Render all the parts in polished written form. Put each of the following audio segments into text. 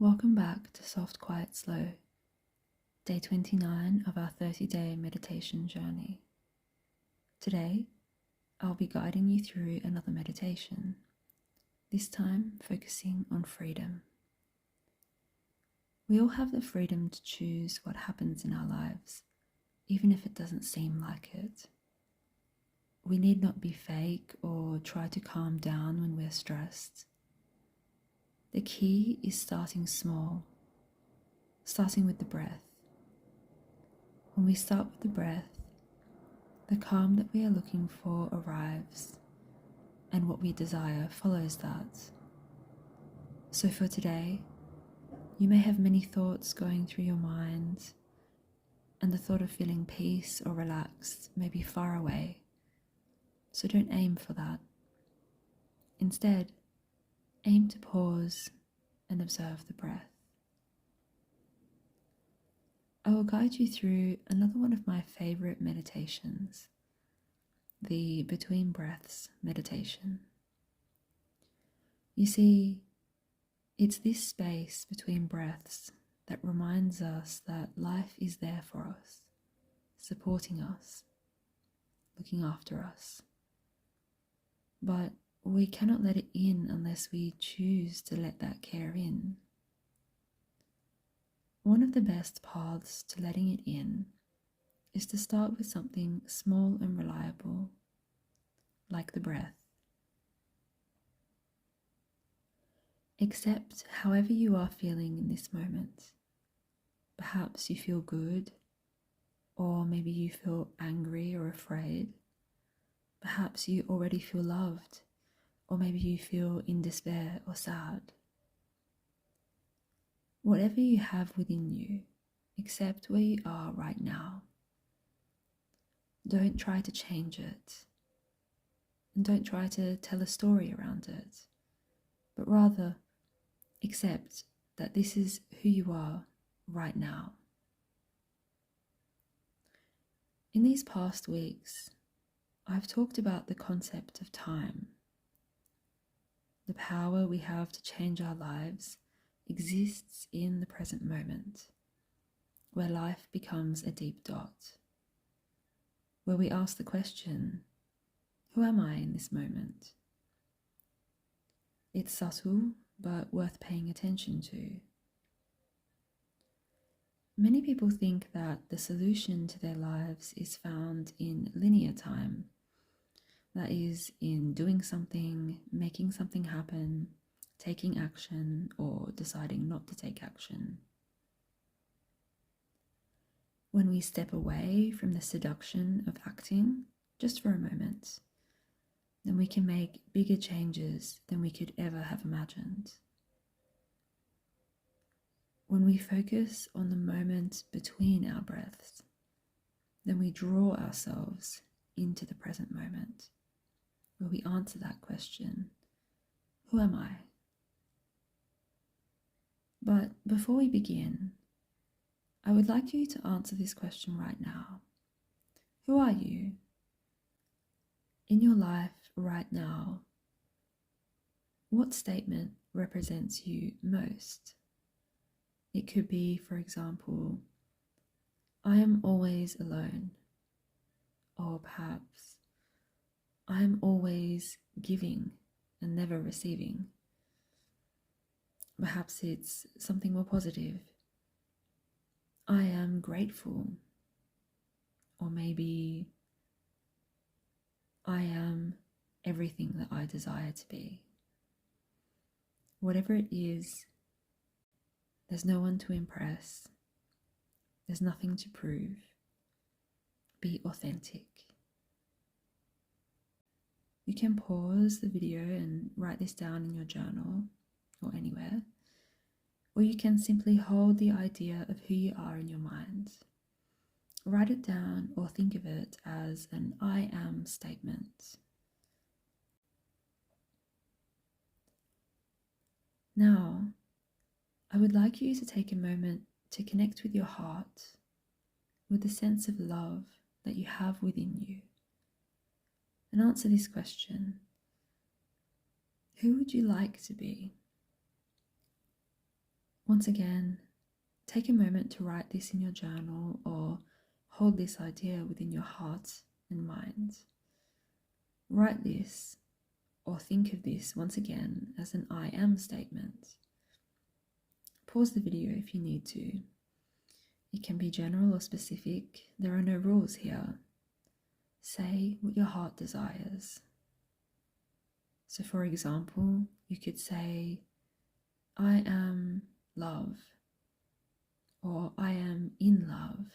Welcome back to Soft, Quiet, Slow, day 29 of our 30-day meditation journey. Today, I'll be guiding you through another meditation, this time focusing on freedom. We all have the freedom to choose what happens in our lives, even if it doesn't seem like it. We need not be fake or try to calm down when we're stressed. The key is starting small, starting with the breath. When we start with the breath, the calm that we are looking for arrives, and what we desire follows that. So for today, you may have many thoughts going through your mind, and the thought of feeling peace or relaxed may be far away. So don't aim for that. Instead, aim to pause and observe the breath. I will guide you through another one of my favorite meditations, the Between Breaths meditation. You see, it's this space between breaths that reminds us that life is there for us, supporting us, looking after us. But we cannot let it in unless we choose to let that care in. One of the best paths to letting it in is to start with something small and reliable, like the breath. Accept however you are feeling in this moment. Perhaps you feel good, or maybe you feel angry or afraid. Perhaps you already feel loved, or maybe you feel in despair or sad. Whatever you have within you, accept where you are right now. Don't try to change it, and don't try to tell a story around it, but rather accept that this is who you are right now. In these past weeks, I've talked about the concept of time. The power we have to change our lives exists in the present moment, where life becomes a deep dot, where we ask the question, who am I in this moment? It's subtle, but worth paying attention to. Many people think that the solution to their lives is found in linear time. That is, in doing something, making something happen, taking action, or deciding not to take action. When we step away from the seduction of acting, just for a moment, then we can make bigger changes than we could ever have imagined. When we focus on the moment between our breaths, then we draw ourselves into the present moment, where we answer that question, who am I? But before we begin, I would like you to answer this question right now. Who are you? In your life right now, what statement represents you most? It could be, for example, I am always alone. Or perhaps, I am always giving and never receiving. Perhaps it's something more positive. I am grateful. Or maybe I am everything that I desire to be. Whatever it is, there's no one to impress. There's nothing to prove. Be authentic. You can pause the video and write this down in your journal or anywhere, or you can simply hold the idea of who you are in your mind. Write it down or think of it as an I am statement. Now, I would like you to take a moment to connect with your heart, with the sense of love that you have within you, and answer this question. Who would you like to be? Once again, take a moment to write this in your journal or hold this idea within your heart and mind. Write this or think of this once again as an I am statement. Pause the video if you need to. It can be general or specific. There are no rules here. Say what your heart desires. So for example, you could say, I am love, or I am in love,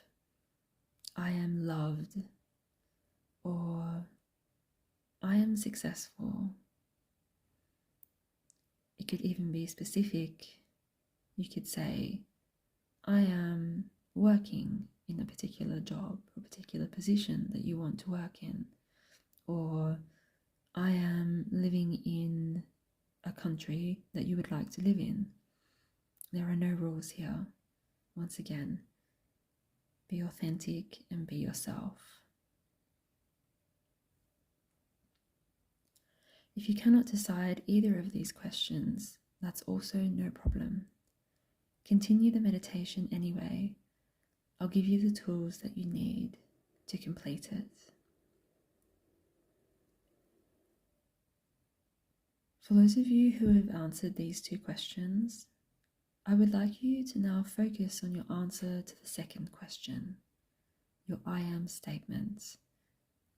I am loved, or I am successful. It could even be specific. You could say, I am working in a particular job or particular position that you want to work in, or I am living in a country that you would like to live in. There are no rules here. Once again, be authentic and be yourself. If you cannot decide either of these questions, that's also no problem. Continue the meditation anyway. I'll give you the tools that you need to complete it. For those of you who have answered these two questions, I would like you to now focus on your answer to the second question, your I am statement,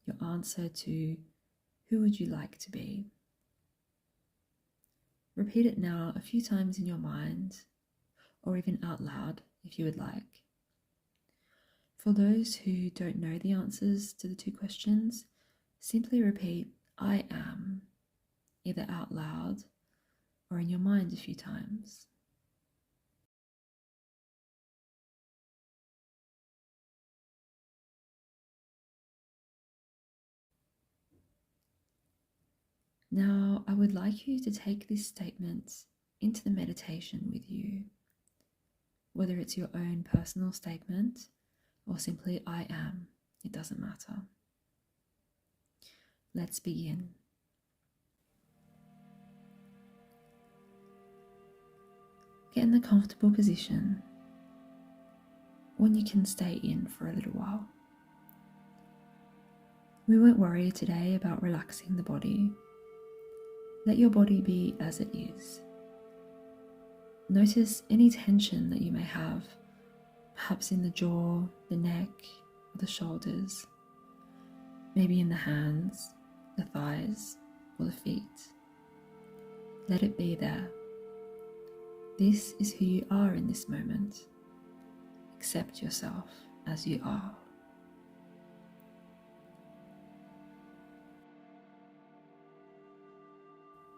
your answer to who would you like to be. Repeat it now a few times in your mind, or even out loud if you would like. For those who don't know the answers to the two questions, simply repeat I am, either out loud or in your mind a few times. Now, I would like you to take this statement into the meditation with you, whether it's your own personal statement or simply I am, it doesn't matter. Let's begin. Get in a comfortable position, one you can stay in for a little while. We won't worry today about relaxing the body. Let your body be as it is. Notice any tension that you may have, perhaps in the jaw, the neck, or the shoulders, maybe in the hands, the thighs, or the feet. Let it be there. This is who you are in this moment. Accept yourself as you are.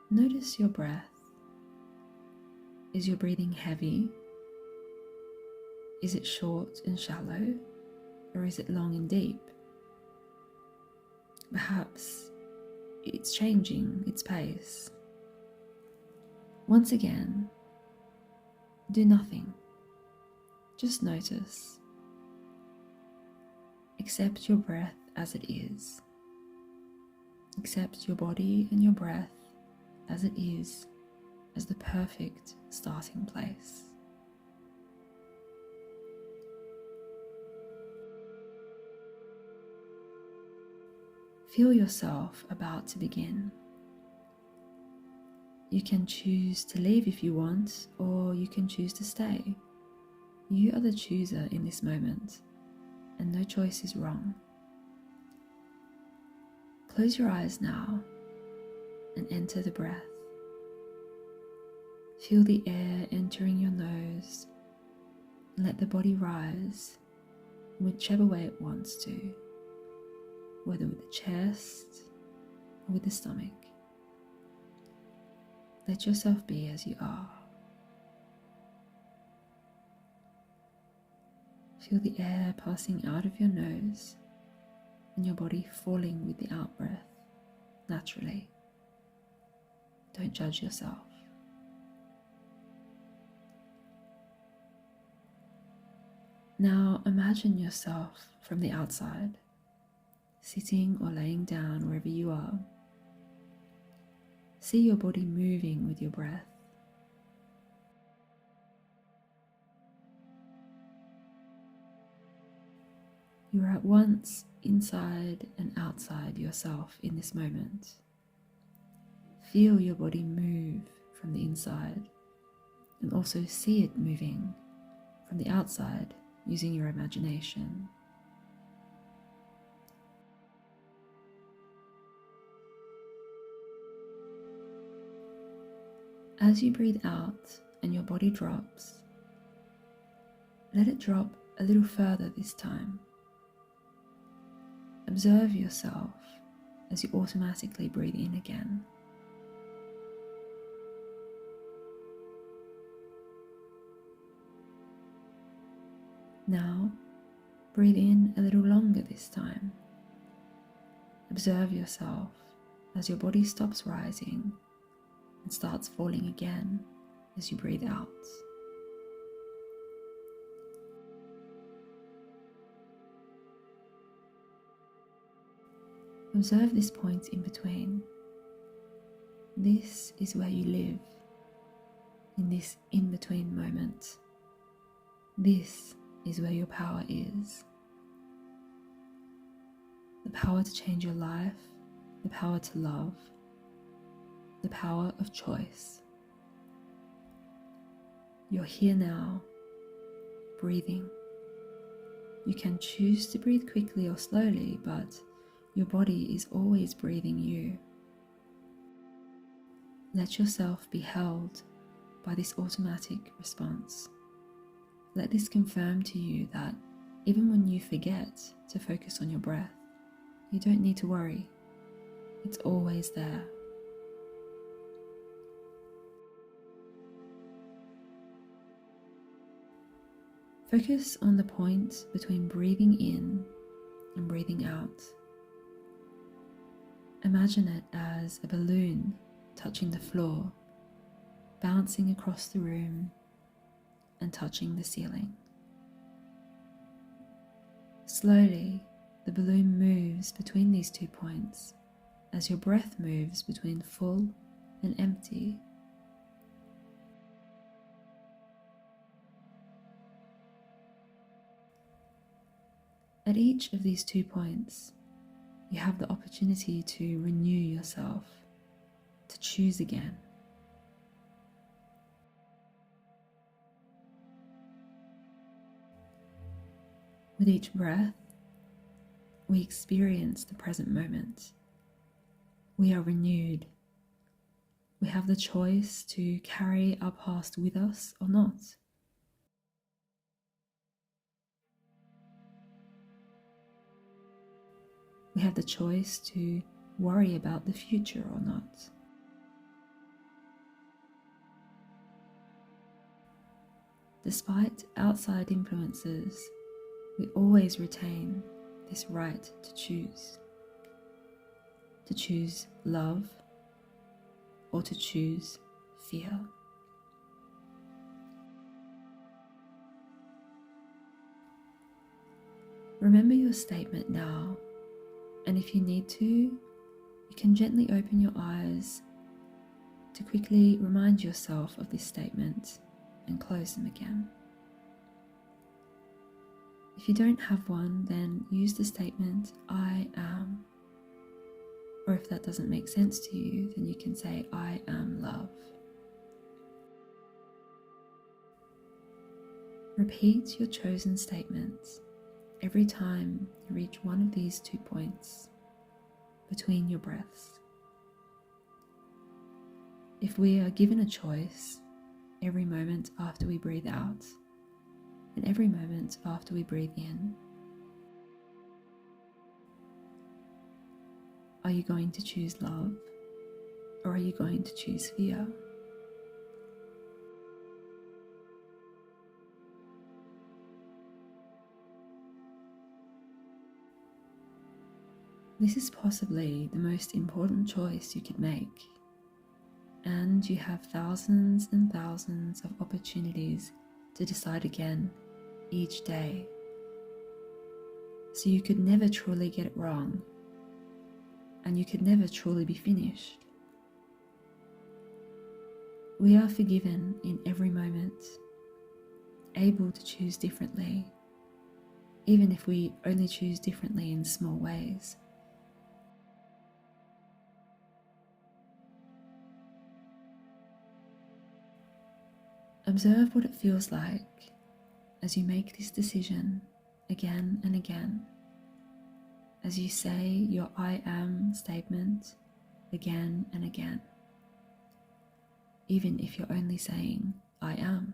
Notice your breath. Is your breathing heavy? Is it short and shallow? Or is it long and deep? Perhaps it's changing its pace. Once again, do nothing. Just notice. Accept your breath as it is. Accept your body and your breath as it is, as the perfect starting place. Feel yourself about to begin. You can choose to leave if you want, or you can choose to stay. You are the chooser in this moment, and no choice is wrong. Close your eyes now and enter the breath. Feel the air entering your nose and let the body rise in whichever way it wants to, whether with the chest or with the stomach. Let yourself be as you are. Feel the air passing out of your nose and your body falling with the out-breath naturally. Don't judge yourself. Now imagine yourself from the outside, sitting or laying down wherever you are. See your body moving with your breath. You are at once inside and outside yourself in this moment. Feel your body move from the inside and also see it moving from the outside using your imagination. As you breathe out and your body drops, let it drop a little further this time. Observe yourself as you automatically breathe in again. Now, breathe in a little longer this time. Observe yourself as your body stops rising and starts falling again as you breathe out. Observe this point in between. This is where you live, in this in-between moment. This is where your power is. The power to change your life, the power to love, the power of choice. You're here now, breathing. You can choose to breathe quickly or slowly, but your body is always breathing you. Let yourself be held by this automatic response. Let this confirm to you that even when you forget to focus on your breath, you don't need to worry. It's always there. Focus on the point between breathing in and breathing out. Imagine it as a balloon touching the floor, bouncing across the room and touching the ceiling. Slowly, the balloon moves between these 2 points as your breath moves between full and empty. At each of these 2 points, you have the opportunity to renew yourself, to choose again. With each breath, we experience the present moment. We are renewed. We have the choice to carry our past with us or not. We have the choice to worry about the future or not. Despite outside influences, we always retain this right to choose. To choose love or to choose fear. Remember your statement now, and if you need to, you can gently open your eyes to quickly remind yourself of this statement and close them again. If you don't have one, then use the statement, I am. Or if that doesn't make sense to you, then you can say, I am love. Repeat your chosen statements every time you reach one of these 2 points between your breaths. If we are given a choice every moment after we breathe out and every moment after we breathe in, are you going to choose love or are you going to choose fear? This is possibly the most important choice you could make, and you have thousands and thousands of opportunities to decide again each day. So you could never truly get it wrong, and you could never truly be finished. We are forgiven in every moment, able to choose differently, even if we only choose differently in small ways. Observe what it feels like as you make this decision again and again, as you say your I am statement again and again, even if you're only saying I am.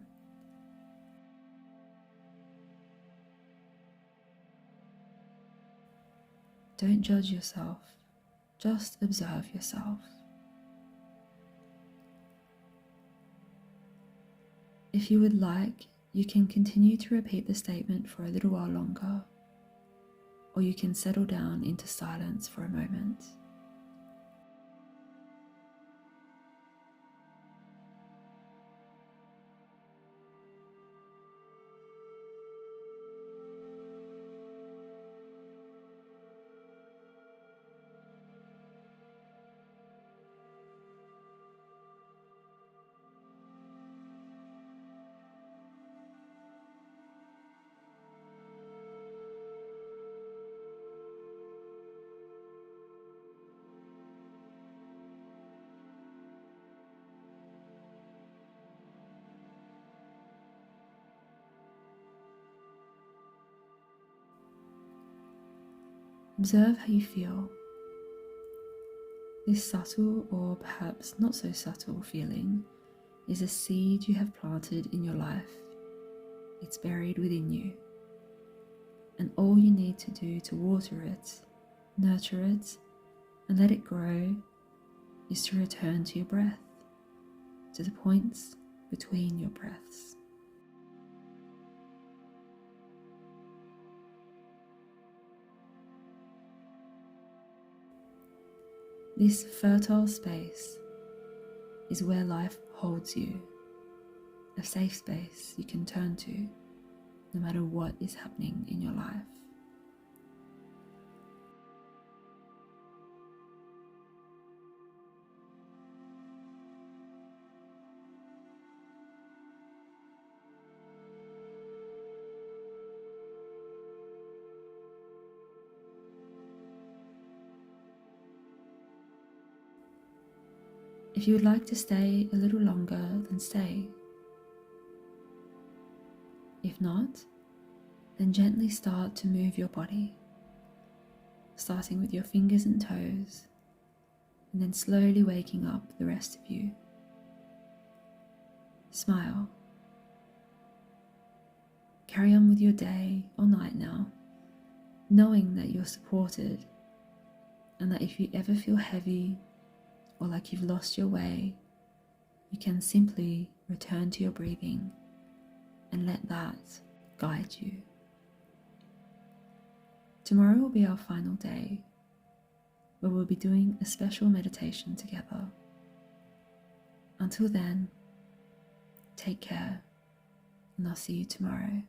Don't judge yourself, just observe yourself. If you would like, you can continue to repeat the statement for a little while longer, or you can settle down into silence for a moment. Observe how you feel. This subtle or perhaps not so subtle feeling is a seed you have planted in your life. It's buried within you. And all you need to do to water it, nurture it, and let it grow is to return to your breath, to the points between your breaths. This fertile space is where life holds you, a safe space you can turn to no matter what is happening in your life. If you would like to stay a little longer, then stay. If not, then gently start to move your body, starting with your fingers and toes, and then slowly waking up the rest of you. Smile. Carry on with your day or night now, knowing that you're supported, and that if you ever feel heavy or like you've lost your way, you can simply return to your breathing and let that guide you. Tomorrow will be our final day, where we'll be doing a special meditation together. Until then, take care, and I'll see you tomorrow.